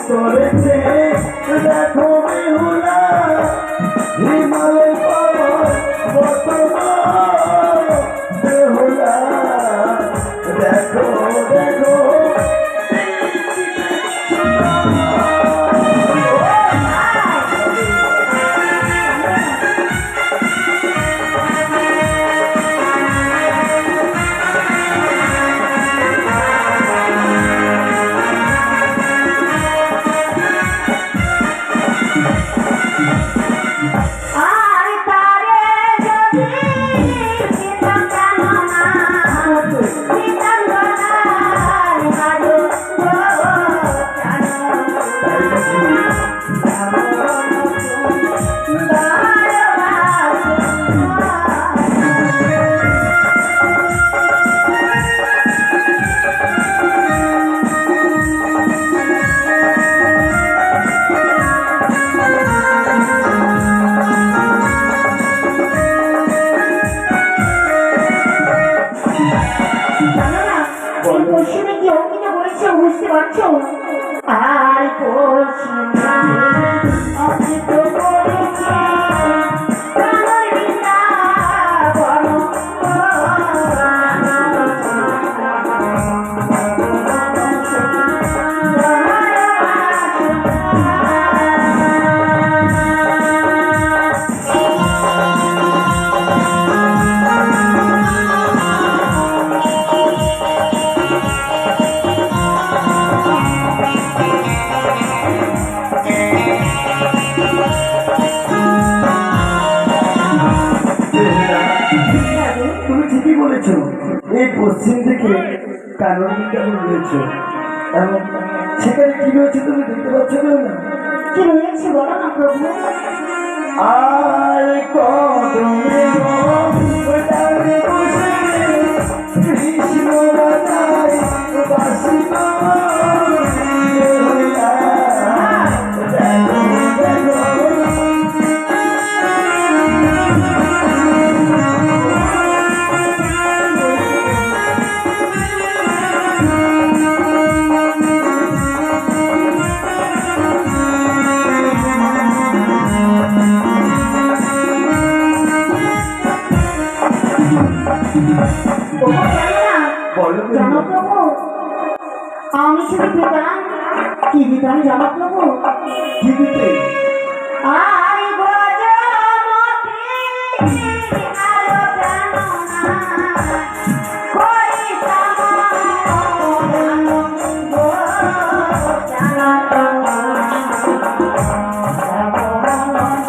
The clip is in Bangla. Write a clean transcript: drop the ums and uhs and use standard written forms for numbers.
করেছে দেখো বেহুলা হিমালয় পর্বত বেহুলা দেখো দেখো পশ্চিমে কি অঙ্কিত বলেছে বুঝতে পারছো? আর পশ্চিমে অঙ্কিত বলেছে প্রাণের বৃন্দাবন তুমি ঠিকই বলেছো। এই পশ্চিম দিকে কানন বিজ্ঞাপন রয়েছে এবং সেখানে কি রয়েছে তুমি দেখতে পাচ্ছ না? কি রয়েছে বলো না প্রভু। আর কদমে ডালে বসে কৃষ্ণ বাজায় বাঁশি গো। জনপ্রভু আমি শুধু দিতাম কি দিতাম জনপ্রভু কি দিতে? আই গজমতি